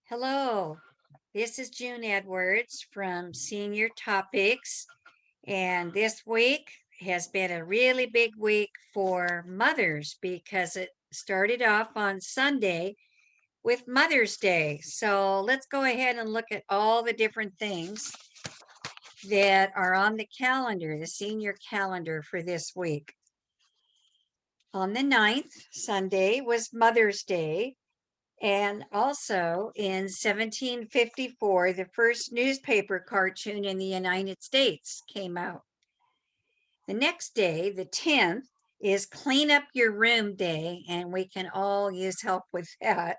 Hello, this is June Edwards from Senior Topics, and this week has been a really big week for mothers because it started off on Sunday with Mother's Day. So let's go ahead and look at all the different things that are on the calendar, the senior calendar for this week. On the 9th, Sunday, was Mother's Day. And also in 1754, the first newspaper cartoon in the United States came out. The next day, the 10th, is Clean Up Your Room Day, and we can all use help with that.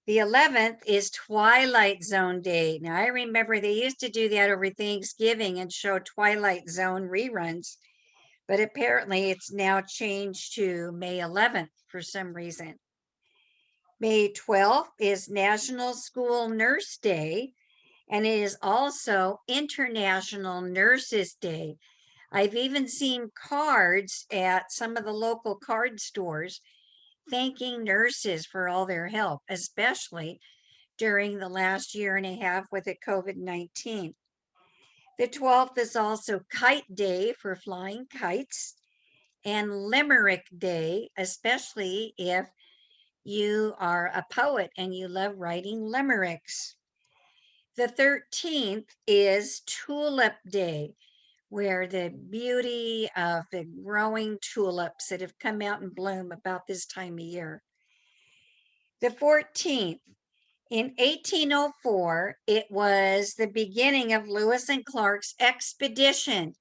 The 11th is Twilight Zone Day. Now, I remember they used to do that over Thanksgiving and show Twilight Zone reruns, but apparently it's now changed to May 11th for some reason. May 12th is National School Nurse Day, and it is also International Nurses Day. I've even seen cards at some of the local card stores thanking nurses for all their help, especially during the last year and a half with the COVID-19. The 12th is also Kite Day for flying kites, and Limerick Day, especially if you are a poet and you love writing limericks. The 13th is Tulip Day, where the beauty of the growing tulips that have come out in bloom about this time of year. The 14th, in 1804, it was the beginning of Lewis and Clark's expedition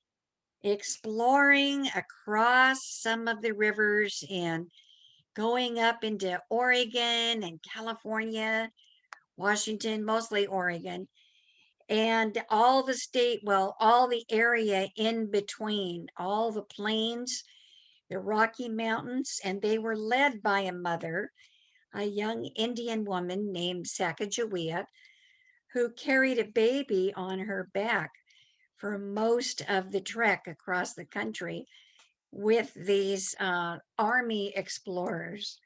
exploring across some of the rivers and going up into Oregon and California, Washington, mostly Oregon, and all the all the area in between, all the plains, the Rocky Mountains, and they were led by a mother, a young Indian woman named Sacagawea, who carried a baby on her back for most of the trek across the country with these army explorers.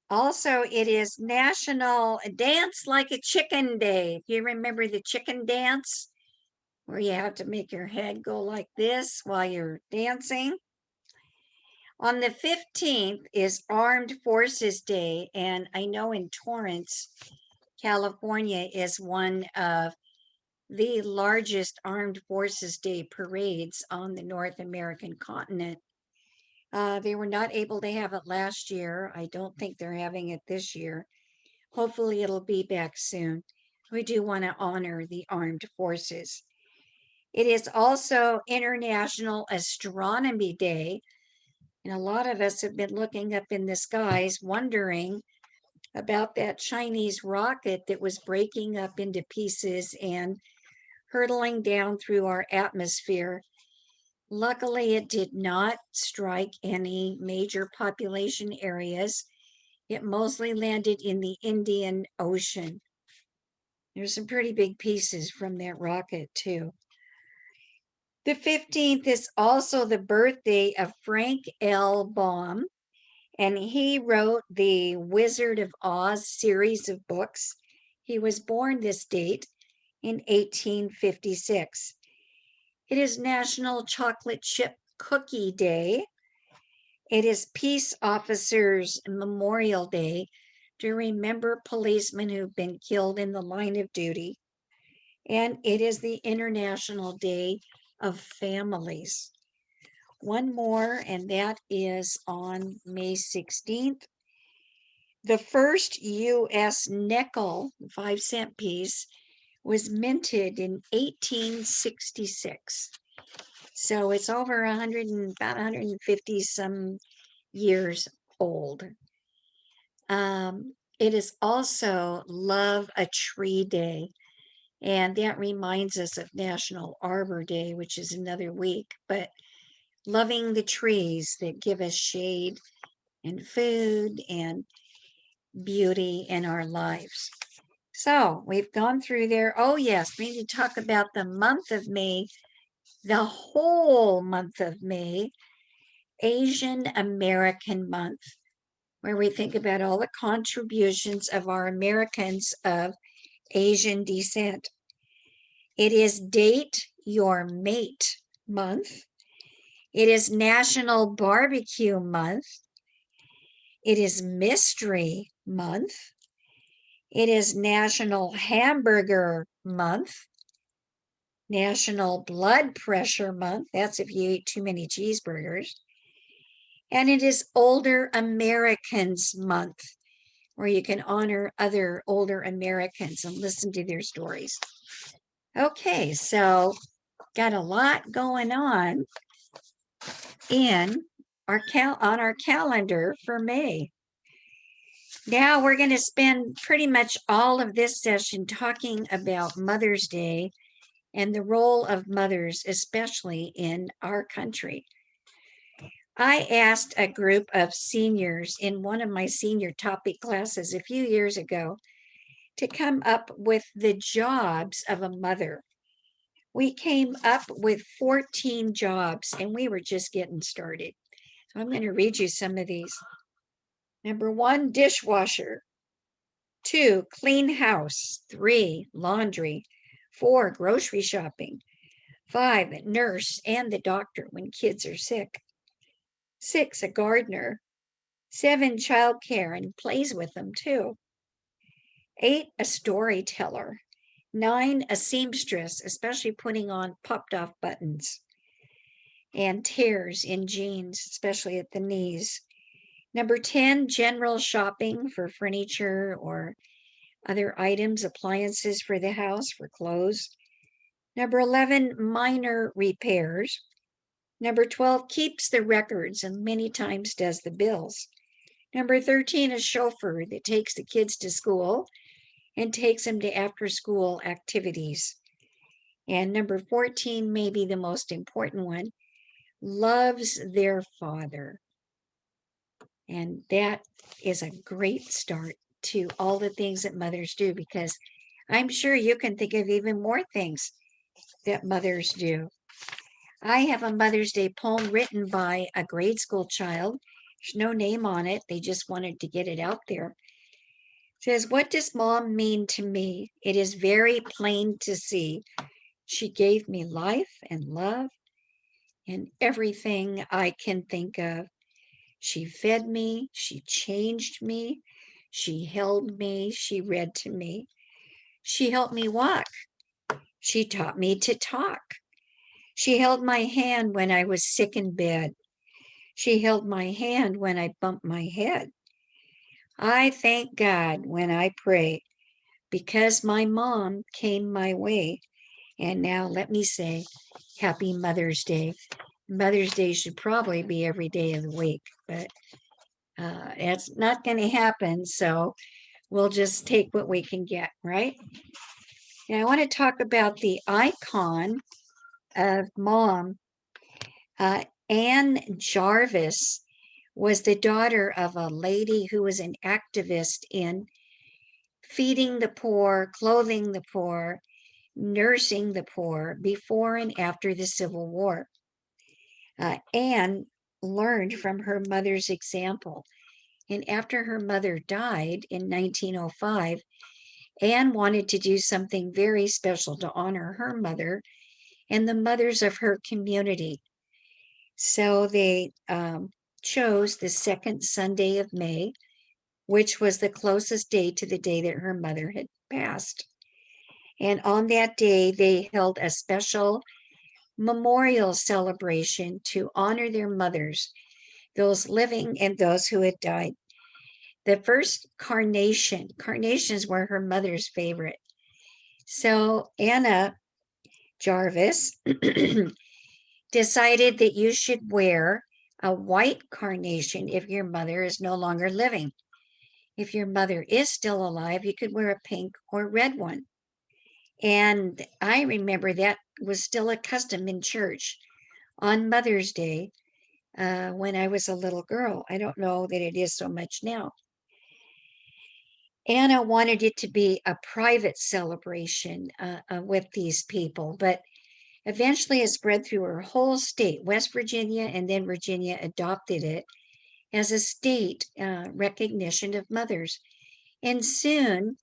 Also, it is National Dance Like a Chicken Day. Do you remember the chicken dance where you have to make your head go like this while you're dancing? On the 15th is Armed Forces Day, and I know in Torrance, California is one of the largest Armed Forces Day parades on the North American continent. They were not able to have it last year. I don't think they're having it this year. Hopefully, it'll be back soon. We do want to honor the armed forces. It is also International Astronomy Day, and a lot of us have been looking up in the skies wondering about that Chinese rocket that was breaking up into pieces and hurtling down through our atmosphere. Luckily, it did not strike any major population areas. It mostly landed in the Indian Ocean. There's some pretty big pieces from that rocket, too. The 15th is also the birthday of Frank L. Baum, and he wrote the Wizard of Oz series of books. He was born this date in 1856. It is National Chocolate Chip Cookie Day. It is Peace Officers Memorial Day to remember policemen who've been killed in the line of duty. And it is the International Day of Families. One more, and that is on May 16th. The first US nickel, 5-cent piece, was minted in 1866. So it's over 100 and about 150 some years old. It is also Love a Tree Day, and that reminds us of National Arbor Day, which is another week. But loving the trees that give us shade and food and beauty in our lives. So we've gone through there. Oh, yes, we need to talk about the month of May, the whole month of May, Asian American Month, where we think about all the contributions of our Americans of Asian descent. It is Date Your Mate Month. It is National Barbecue Month. It is Mystery Month. It is National Hamburger Month. National Blood Pressure Month. That's if you eat too many cheeseburgers. And it is Older Americans Month, where you can honor other older Americans and listen to their stories. Okay, so got a lot going on in on our calendar for May. Now we're going to spend pretty much all of this session talking about Mother's Day and the role of mothers, especially in our country. I asked a group of seniors in one of my senior topic classes a few years ago to come up with the jobs of a mother. We came up with 14 jobs and we were just getting started. So I'm going to read you some of these. Number 1, dishwasher. 2, clean house. 3, laundry. 4, grocery shopping. 5, nurse and the doctor when kids are sick. 6, a gardener. 7, childcare and plays with them too. 8, a storyteller. 9, a seamstress, especially putting on popped off buttons and tears in jeans, especially at the knees. Number 10, general shopping for furniture or other items, appliances for the house, for clothes. Number 11, minor repairs. Number 12, keeps the records and many times does the bills. Number 13, a chauffeur that takes the kids to school and takes them to after school activities. And number 14, maybe the most important one, loves their father. And that is a great start to all the things that mothers do, because I'm sure you can think of even more things that mothers do. I have a Mother's Day poem written by a grade school child. There's no name on it. They just wanted to get it out there. It says, what does mom mean to me? It is very plain to see. She gave me life and love and everything I can think of. She fed me, she changed me, she held me, she read to me. She helped me walk. She taught me to talk. She held my hand when I was sick in bed. She held my hand when I bumped my head. I thank God when I pray because my mom came my way. And now let me say, Happy Mother's Day. Mother's Day should probably be every day of the week, but it's not going to happen. So we'll just take what we can get, right? And I want to talk about the icon of mom. Anne Jarvis was the daughter of a lady who was an activist in feeding the poor, clothing the poor, nursing the poor before and after the Civil War. Anne learned from her mother's example. And after her mother died in 1905, Anne wanted to do something very special to honor her mother and the mothers of her community. So they chose the second Sunday of May, which was the closest day to the day that her mother had passed. And on that day, they held a special memorial celebration to honor their mothers, those living and those who had died. The first carnations were her mother's favorite. So Anna Jarvis decided that you should wear a white carnation if your mother is no longer living. If your mother is still alive, you could wear a pink or red one. And I remember that was still a custom in church on Mother's Day when I was a little girl. I don't know that it is so much now. Anna wanted it to be a private celebration with these people, but eventually it spread through her whole state. West Virginia and then Virginia adopted it as a state recognition of mothers. And soon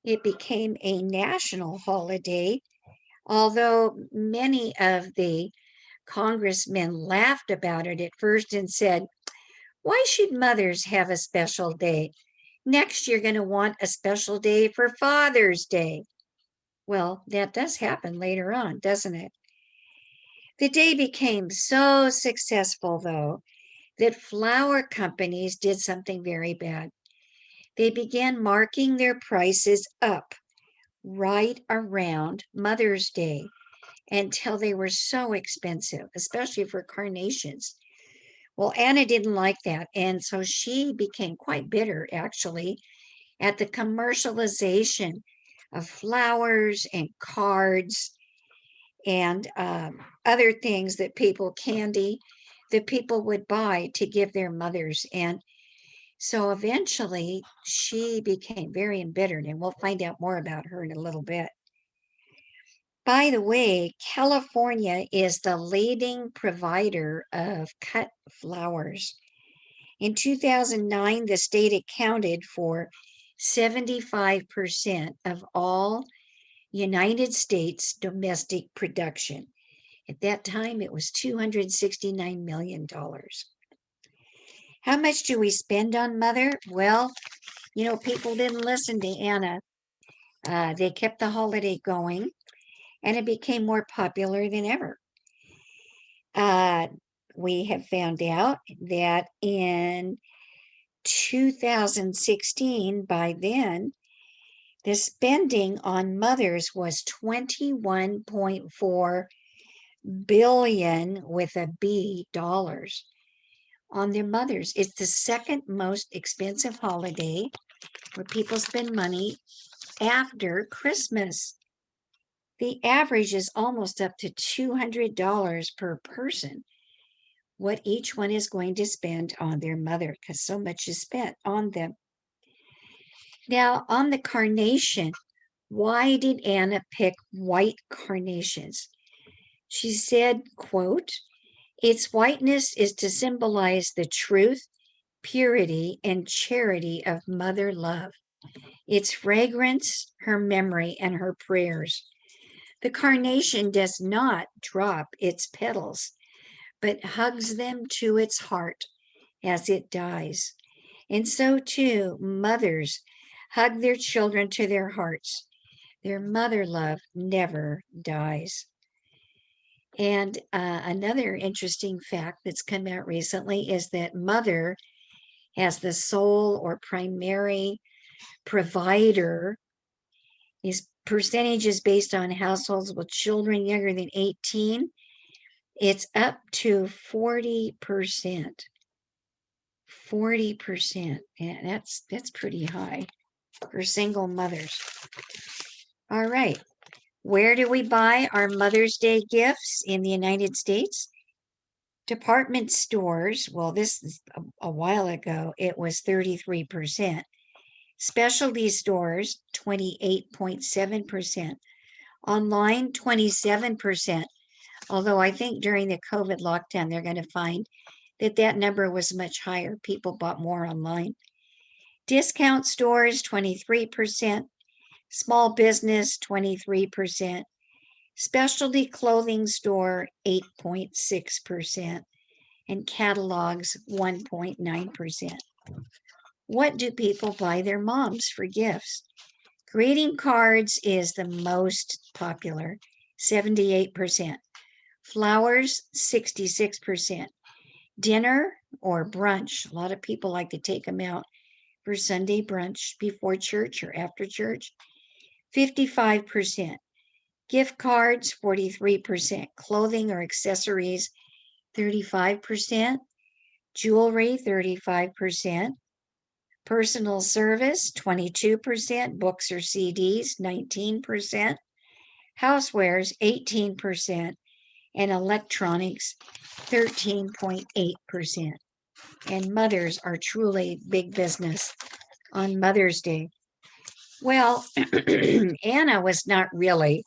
it became a national holiday, although many of the congressmen laughed about it at first and said, "Why should mothers have a special day? Next, you're going to want a special day for Father's Day." Well, that does happen later on, doesn't it? The day became so successful, though, that flour companies did something very bad. They began marking their prices up right around Mother's Day until they were so expensive, especially for carnations. Well, Anna didn't like that. And so she became quite bitter, actually, at the commercialization of flowers and cards and other things that people, candy, that people would buy to give their mothers. And so eventually she became very embittered, and we'll find out more about her in a little bit. By the way, California is the leading provider of cut flowers. In 2009, the state accounted for 75% of all United States domestic production. At that time, it was $269 million. How much do we spend on Mother? Well, people didn't listen to Anna. They kept the holiday going, and it became more popular than ever. We have found out that in 2016, by then, the spending on mothers was 21.4 billion with a B dollars on their mothers. It's the second most expensive holiday where people spend money after Christmas. The average is almost up to $200 per person, what each one is going to spend on their mother, because so much is spent on them. Now, on the carnation, why did Anna pick white carnations? She said, quote, "Its whiteness is to symbolize the truth, purity, and charity of mother love. Its fragrance, her memory, and her prayers. The carnation does not drop its petals, but hugs them to its heart as it dies. And so too, mothers hug their children to their hearts. Their mother love never dies." And another interesting fact that's come out recently is that mother as the sole or primary provider is percentages based on households with children younger than 18. It's up to 40%. 40%. Yeah, that's pretty high for single mothers. All right. Where do we buy our Mother's Day gifts in the United States? Department stores. Well, this is a while ago, it was 33%. Specialty stores, 28.7%. Online, 27%. Although I think during the COVID lockdown, they're going to find that that number was much higher. People bought more online. Discount stores, 23%. Small business, 23%. Specialty clothing store, 8.6%. And catalogs, 1.9%. What do people buy their moms for gifts? Greeting cards is the most popular, 78%. Flowers, 66%. Dinner or brunch, a lot of people like to take them out for Sunday brunch before church or after church, 55%. Gift cards, 43%. Clothing or accessories, 35%. Jewelry, 35%. Personal service, 22%. Books or CDs, 19%. Housewares, 18%. And electronics, 13.8%. And mothers are truly big business on Mother's Day. Well, Anna was not really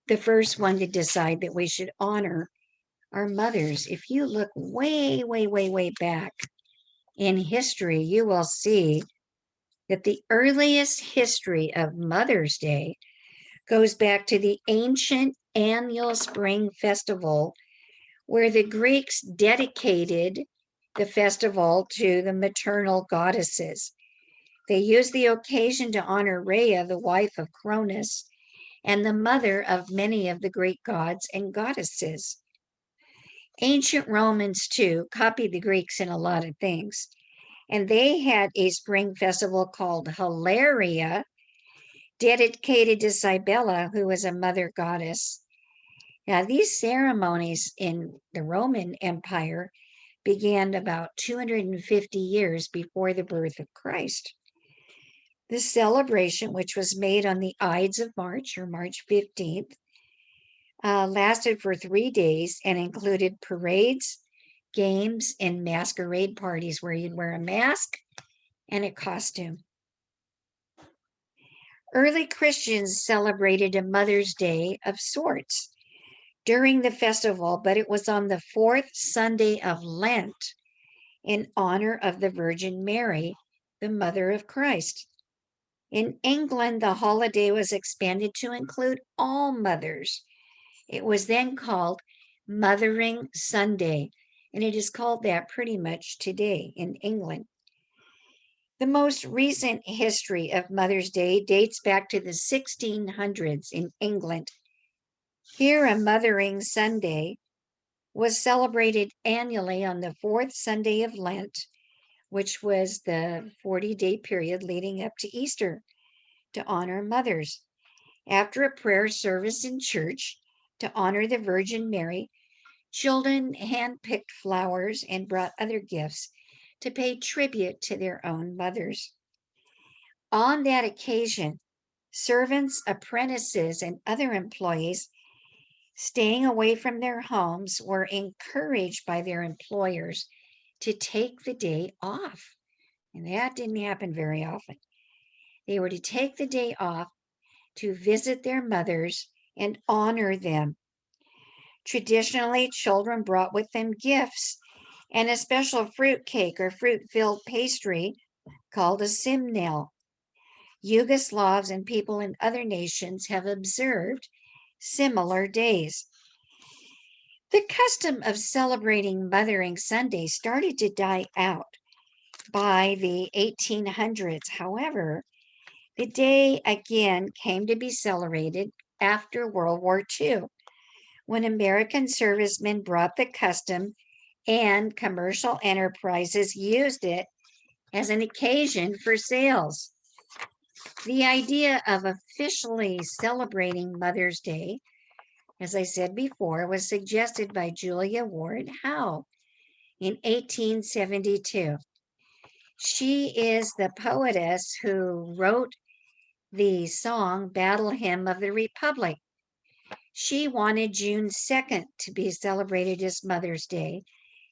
the first one to decide that we should honor our mothers. If you look way, way, way, way back, in history, you will see that the earliest history of Mother's Day goes back to the ancient annual spring festival where the Greeks dedicated the festival to the maternal goddesses. They used the occasion to honor Rhea, the wife of Cronus, and the mother of many of the Greek gods and goddesses. Ancient Romans, too, copied the Greeks in a lot of things, and they had a spring festival called Hilaria, dedicated to Cybele, who was a mother goddess. Now, these ceremonies in the Roman Empire began about 250 years before the birth of Christ. This celebration, which was made on the Ides of March, or March 15th, lasted for 3 days and included parades, games, and masquerade parties where you'd wear a mask and a costume. Early Christians celebrated a Mother's Day of sorts during the festival, but it was on the fourth Sunday of Lent in honor of the Virgin Mary, the mother of Christ. In England, the holiday was expanded to include all mothers. It was then called Mothering Sunday, and it is called that pretty much today in England. The most recent history of Mother's Day dates back to the 1600s in England. Here, a Mothering Sunday was celebrated annually on the fourth Sunday of Lent, which was the 40-day period leading up to Easter, to honor mothers. After a prayer service in church to honor the Virgin Mary, children handpicked flowers and brought other gifts to pay tribute to their own mothers. On that occasion, servants, apprentices, and other employees staying away from their homes were encouraged by their employers to take the day off. And that didn't happen very often. They were to take the day off to visit their mothers and honor them. Traditionally, children brought with them gifts and a special fruit cake or fruit-filled pastry called a simnel. Yugoslavs and people in other nations have observed similar days. The custom of celebrating Mothering Sunday started to die out by the 1800s. However, the day again came to be celebrated after World War II, when American servicemen brought the custom and commercial enterprises used it as an occasion for sales. The idea of officially celebrating Mother's Day, as I said before, was suggested by Julia Ward Howe in 1872. She is the poetess who wrote the song Battle Hymn of the Republic. She wanted June 2nd to be celebrated as Mother's Day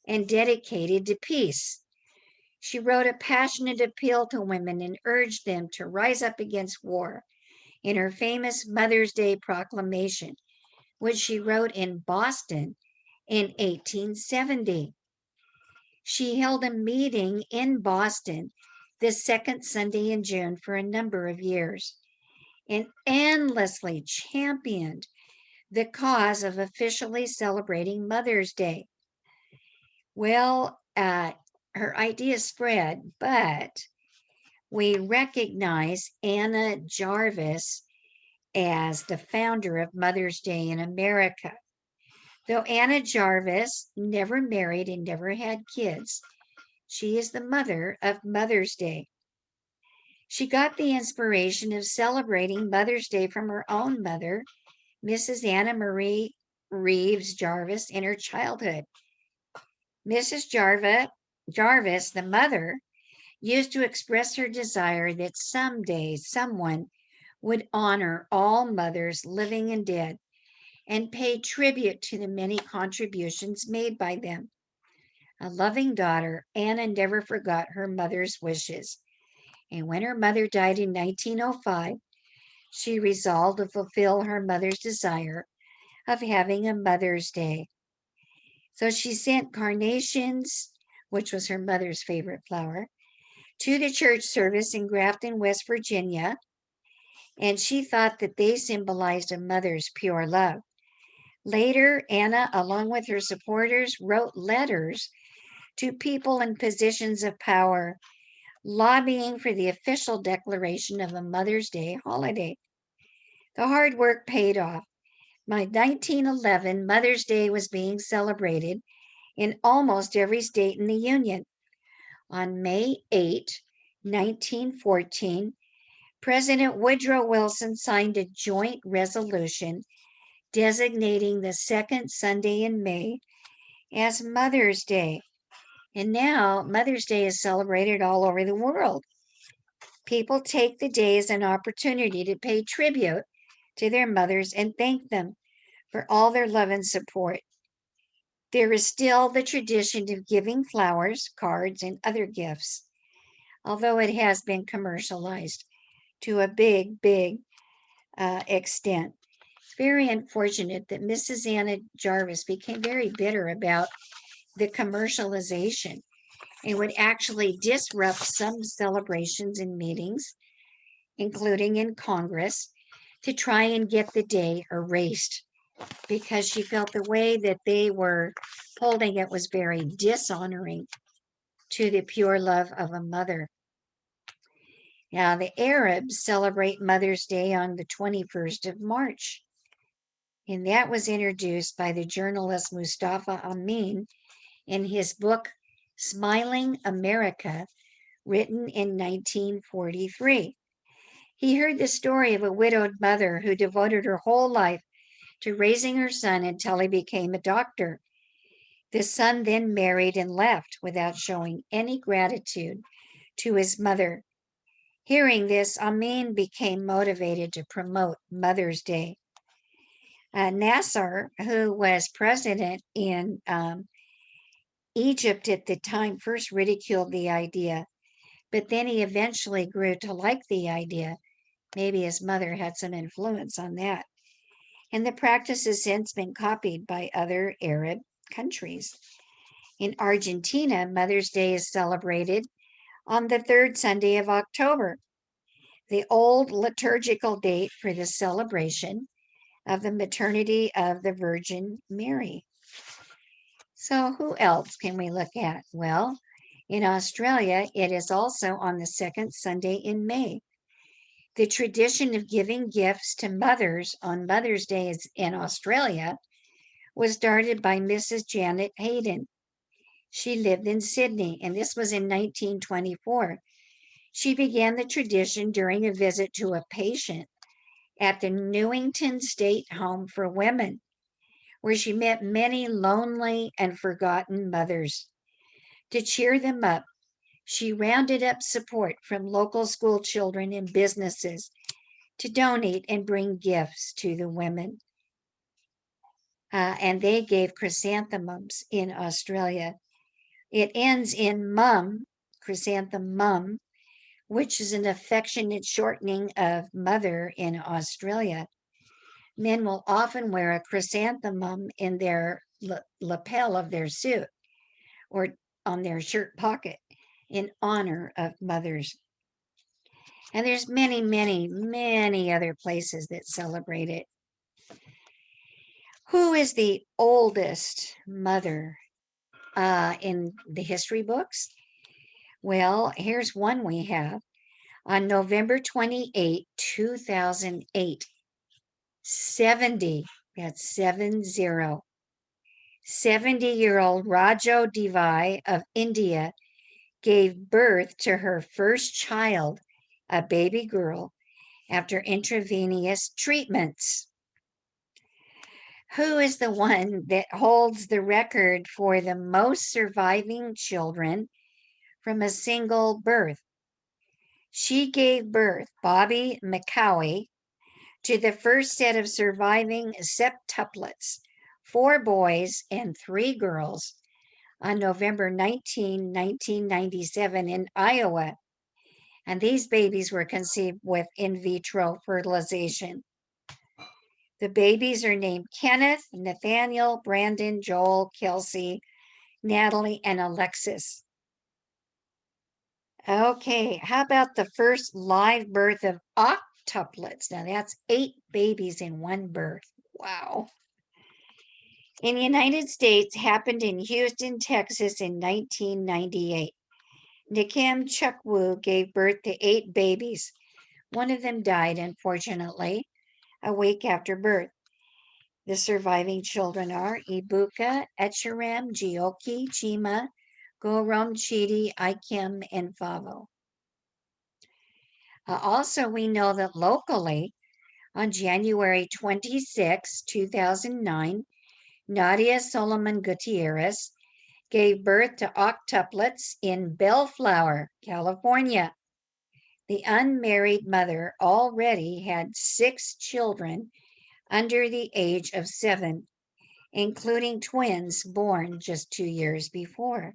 and dedicated to peace. She wrote a passionate appeal to women and urged them to rise up against war in her famous Mother's Day proclamation, which she wrote in Boston in 1870. She held a meeting in Boston the second Sunday in June for a number of years and endlessly championed the cause of officially celebrating Mother's Day. Well, her idea spread, but we recognize Anna Jarvis as the founder of Mother's Day in America. Though Anna Jarvis never married and never had kids, she is the mother of Mother's Day. She got the inspiration of celebrating Mother's Day from her own mother, Mrs. Anna Marie Reeves Jarvis, in her childhood. Mrs. Jarvis, the mother, used to express her desire that someday someone would honor all mothers, living and dead, and pay tribute to the many contributions made by them. A loving daughter, Anna never forgot her mother's wishes. And when her mother died in 1905, she resolved to fulfill her mother's desire of having a Mother's Day. So she sent carnations, which was her mother's favorite flower, to the church service in Grafton, West Virginia, and she thought that they symbolized a mother's pure love. Later, Anna, along with her supporters, wrote letters to people in positions of power, lobbying for the official declaration of a Mother's Day holiday. The hard work paid off. By 1911, Mother's Day was being celebrated in almost every state in the Union. On May 8, 1914, President Woodrow Wilson signed a joint resolution designating the second Sunday in May as Mother's Day. And now Mother's Day is celebrated all over the world. People take the day as an opportunity to pay tribute to their mothers and thank them for all their love and support. There is still the tradition of giving flowers, cards, and other gifts, although it has been commercialized to a big extent. It's very unfortunate that Mrs. Anna Jarvis became very bitter about the commercialization and would actually disrupt some celebrations and meetings, including in Congress, to try and get the day erased because she felt the way that they were holding it was very dishonoring to the pure love of a mother. Now, the Arabs celebrate Mother's Day on the 21st of March, and that was introduced by the journalist Mustafa Amin in his book Smiling America, written in 1943. He heard the story of a widowed mother who devoted her whole life to raising her son until he became a doctor. The son then married and left without showing any gratitude to his mother. Hearing this, Amin became motivated to promote Mother's Day. Nasser, who was president in Egypt at the time, first ridiculed the idea, but then he eventually grew to like the idea. Maybe his mother had some influence on that. And the practice has since been copied by other Arab countries. In Argentina, Mother's Day is celebrated on the third Sunday of October, the old liturgical date for the celebration of the maternity of the Virgin Mary. So, who else can we look at? Well, in Australia, it is also on the second Sunday in May. The tradition of giving gifts to mothers on Mother's Day in Australia was started by Mrs. Janet Hayden. She lived in Sydney, and this was in 1924. She began the tradition during a visit to a patient at the Newington State Home for Women, where she met many lonely and forgotten mothers. To cheer them up, she rounded up support from local school children and businesses to donate and bring gifts to the women. And they gave chrysanthemums in Australia. It ends in mum, chrysanthemum mum, which is an affectionate shortening of mother in Australia. Men will often wear a chrysanthemum in their lapel of their suit or on their shirt pocket in honor of mothers. And there's many other places that celebrate it. Who is the oldest mother in the history books? Well, here's one we have. On November 28, 2008, 70, that's 70, 70-year-old Rajo Devai of India gave birth to her first child, a baby girl, after intravenous treatments. Who is the one that holds the record for the most surviving children from a single birth? She gave birth, Bobby McCowie, to the first set of surviving septuplets, 4 boys and 3 girls, on November 19, 1997 in Iowa. And these babies were conceived with in vitro fertilization. The babies are named Kenneth, Nathaniel, Brandon, Joel, Kelsey, Natalie, and Alexis. Okay, how about the first live birth of octuplets? Now that's 8 babies in one birth. Wow. In the United States, happened in Houston, Texas in 1998. Nikim Chukwu gave birth to 8 babies. One of them died, unfortunately, a week after birth. The surviving children are Ibuka, Echerem, Gioki, Chima, Gorom, Chidi, Ikem, and Favo. Also, we know that locally, on January 26, 2009, Nadia Solomon Gutierrez gave birth to octuplets in Bellflower, California. The unmarried mother already had 6 children under the age of 7, including twins born just 2 years before.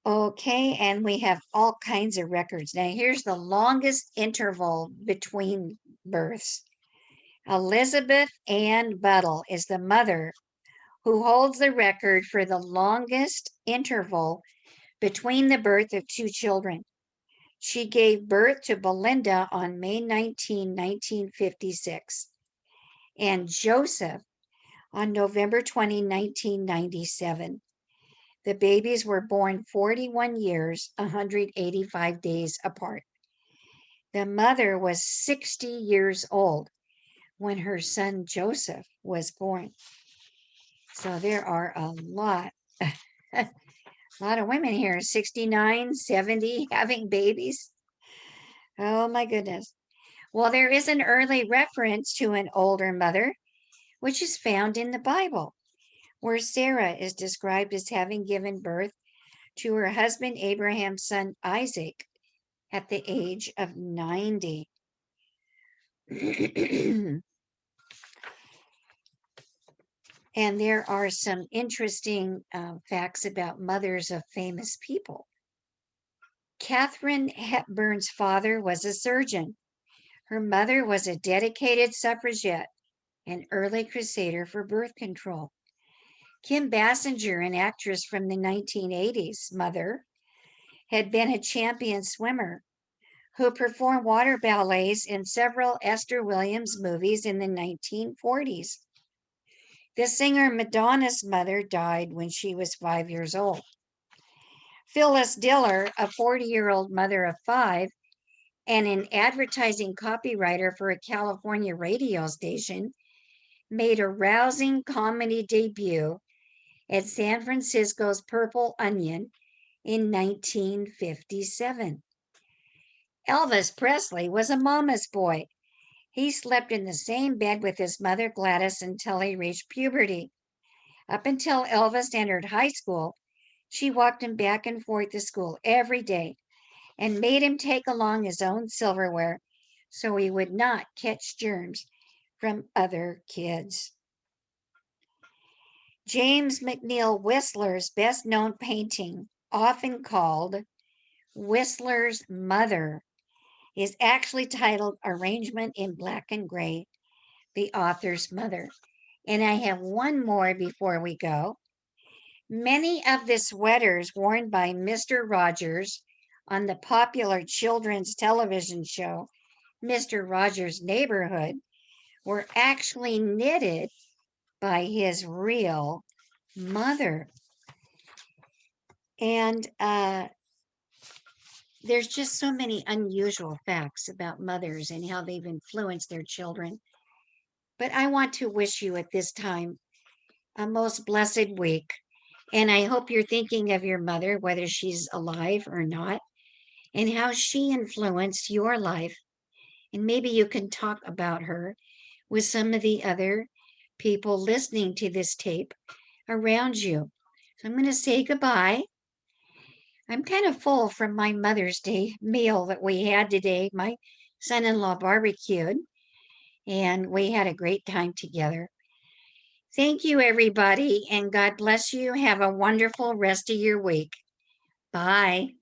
Okay, and we have all kinds of records. Now, here's the longest interval between births. Elizabeth Ann Buttle is the mother who holds the record for the longest interval between the birth of 2 children. She gave birth to Belinda on May 19, 1956, and Joseph on November 20, 1997. The babies were born 41 years, 185 days apart. The mother was 60 years old when her son Joseph was born. So there are a lot of women here, 69, 70, having babies. Oh my goodness. Well, there is an early reference to an older mother, which is found in the Bible, where Sarah is described as having given birth to her husband Abraham's son Isaac at the age of 90. And there are some interesting facts about mothers of famous people. Katharine Hepburn's father was a surgeon. Her mother was a dedicated suffragette, an early crusader for birth control. Kim Basinger, an actress from the 1980s, mother, had been a champion swimmer who performed water ballets in several Esther Williams movies in the 1940s. The singer Madonna's mother died when she was 5 years old. Phyllis Diller, a 40-year-old mother of 5 and an advertising copywriter for a California radio station, made a rousing comedy debut at San Francisco's Purple Onion in 1957. Elvis Presley was a mama's boy. He slept in the same bed with his mother Gladys until he reached puberty. Up until Elvis entered high school, she walked him back and forth to school every day and made him take along his own silverware so he would not catch germs from other kids. James McNeill Whistler's best known painting, often called Whistler's Mother, is actually titled Arrangement in Black and Gray, the author's mother. And I have one more before we go. Many of the sweaters worn by Mr. Rogers on the popular children's television show, Mr. Rogers' Neighborhood, were actually knitted by his real mother. And there's just so many unusual facts about mothers and how they've influenced their children. But I want to wish you at this time a most blessed week. And I hope you're thinking of your mother, whether she's alive or not, and how she influenced your life. And maybe you can talk about her with some of the other people listening to this tape around you. So I'm going to say goodbye. I'm kind of full from my Mother's Day meal that we had today. My son in law barbecued, and we had a great time together. Thank you, everybody, and God bless you. Have a wonderful rest of your week. Bye.